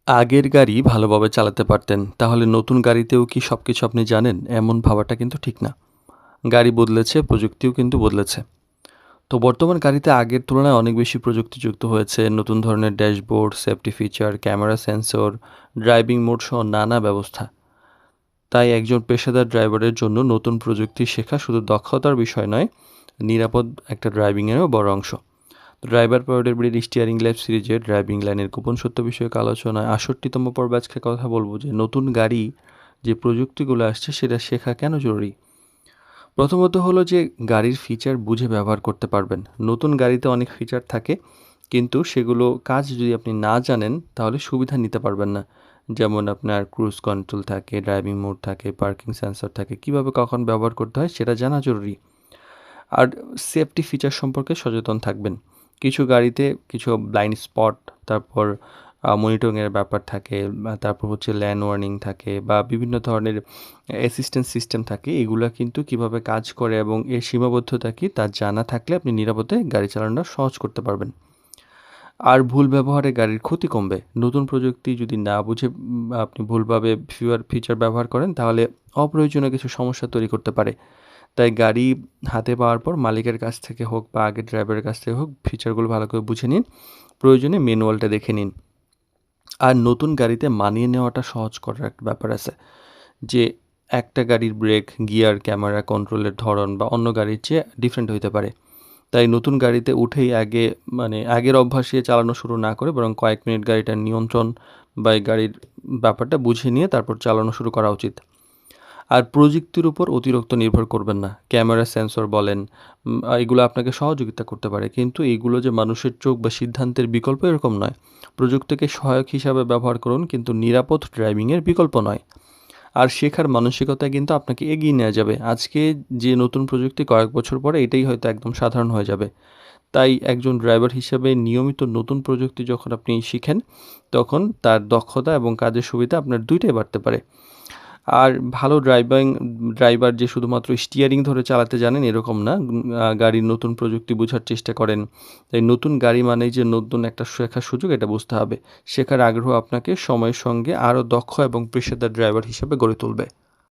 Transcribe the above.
আগের গাড়ি ভালোভাবে চালাতে পারতেন, তাহলে নতুন গাড়িতেও কি সবকিছু আপনি জানেন? এমন ভাবাটা কিন্তু ঠিক না। গাড়ি বদলেছে, প্রযুক্তিও কিন্তু বদলেছে। তো বর্তমান গাড়িতে আগের তুলনায় অনেক বেশি প্রযুক্তি যুক্ত হয়েছে। নতুন ধরনের dashboard, safety feature, camera sensor, driving mode সহ নানা ব্যবস্থা। তাই একজন পেশাদার ড্রাইভারের জন্য নতুন প্রযুক্তি শেখা শুধু দক্ষতার বিষয় নয়, নিরাপদ একটা ড্রাইভিংয়েরও বড় অংশ। Driver powered breed steering lab সিরিজের ড্রাইভিং লাইনের গোপন সত্য বিষয়ক আলোচনায় ৬৮তম পর্বে আজকে কথা বলবো যে নতুন গাড়ি যে প্রযুক্তিগুলো আসছে সেটা শেখা কেন জরুরি। প্রথমত হলো যে গাড়ির ফিচার বুঝে ব্যবহার করতে পারবেন। নতুন গাড়িতে অনেক ফিচার থাকে, কিন্তু সেগুলো কাজ যদি আপনি না জানেন তাহলে সুবিধা নিতে পারবেন না। যেমন আপনার ক্রুজ কন্ট্রোল থাকে, ড্রাইভিং মোড থাকে, পার্কিং সেন্সর থাকে, কিভাবে কখন ব্যবহার করতে হয় সেটা জানা জরুরি। আর সেফটি ফিচার সম্পর্কে সচেতন থাকবেন। কিছু গাড়িতে কিছু ব্লাইন্ড স্পট, তারপর মনিটরিংয়ের ব্যাপার থাকে, তারপর হচ্ছে ল্যান ওয়ার্নিং থাকে বা বিভিন্ন ধরনের অ্যাসিস্ট্যান্স সিস্টেম থাকে। এগুলা কিন্তু কিভাবে কাজ করে এবং এর সীমাবদ্ধতা কি তা জানা থাকলে আপনি নিরাপদে গাড়ি চালানোটা সহজ করতে পারবেন। আর ভুল ব্যবহারে গাড়ির ক্ষতি কমবে। নতুন প্রযুক্তি যদি না বুঝে আপনি ভুলভাবে ফিচার ব্যবহার করেন তাহলে অপ্রয়োজনীয় কিছু সমস্যা তৈরি করতে পারে। তাই গাড়ি হাতে পাওয়ার পর মালিকের কাছ থেকে হোক বা আগের ড্রাইভারের কাছ থেকে হোক ফিচারগুলো ভালো করে বুঝে নিন। প্রয়োজনে ম্যানুয়ালটা দেখে নিন। আর নতুন গাড়িতে মানিয়ে নেওয়াটা সহজ করার একটা ব্যাপার আছে, যে একটা গাড়ির ব্রেক, গিয়ার, ক্যামেরা, কন্ট্রোলের ধরন বা অন্য গাড়ির চেয়ে ডিফারেন্ট হইতে পারে। তাই নতুন গাড়িতে উঠেই আগের অভ্যাসে চালানো শুরু না করে বরং কয়েক মিনিট গাড়িটার নিয়ন্ত্রণ বা এই গাড়ির ব্যাপারটা বুঝে নিয়ে তারপর চালানো শুরু করা উচিত। আর প্রযুক্তির উপর অতিরিক্ত নির্ভর করবেন না। ক্যামেরা, সেন্সর বলেন, এগুলো আপনাকে সহযোগিতা করতে পারে। কিন্তু এগুলো যে মানুষের চোখ বা সিদ্ধান্তের বিকল্প এরকম নয়। প্রযুক্তিকে সহায়ক হিসাবে ব্যবহার করুন, কিন্তু নিরাপদ ড্রাইভিংয়ের বিকল্প নয়। আর শেখার মানসিকতায় কিন্তু আপনাকে এগিয়ে নেওয়া যাবে। আজকে যে নতুন প্রযুক্তি কয়েক বছর পরে এটাই হয়তো একদম সাধারণ হয়ে যাবে। তাই একজন ড্রাইভার হিসেবে নিয়মিত নতুন প্রযুক্তি যখন আপনি শিখেন, তখন তার দক্ষতা এবং কাজের সুবিধা আপনার ২ টাই বাড়তে পারে। আর ভালো ড্রাইভার যে শুধুমাত্র স্টিয়ারিং ধরে চালাতে জানেন এরকম না। গাড়ির নতুন প্রযুক্তি বোঝার চেষ্টা করেন। তাই নতুন গাড়ি মানেই যে নতুন একটা শেখার সুযোগ, এটা বুঝতে হবে। শেখার আগ্রহ আপনাকে সময়ের সঙ্গে আরও দক্ষ এবং পেশাদার ড্রাইভার হিসেবে গড়ে তুলবে।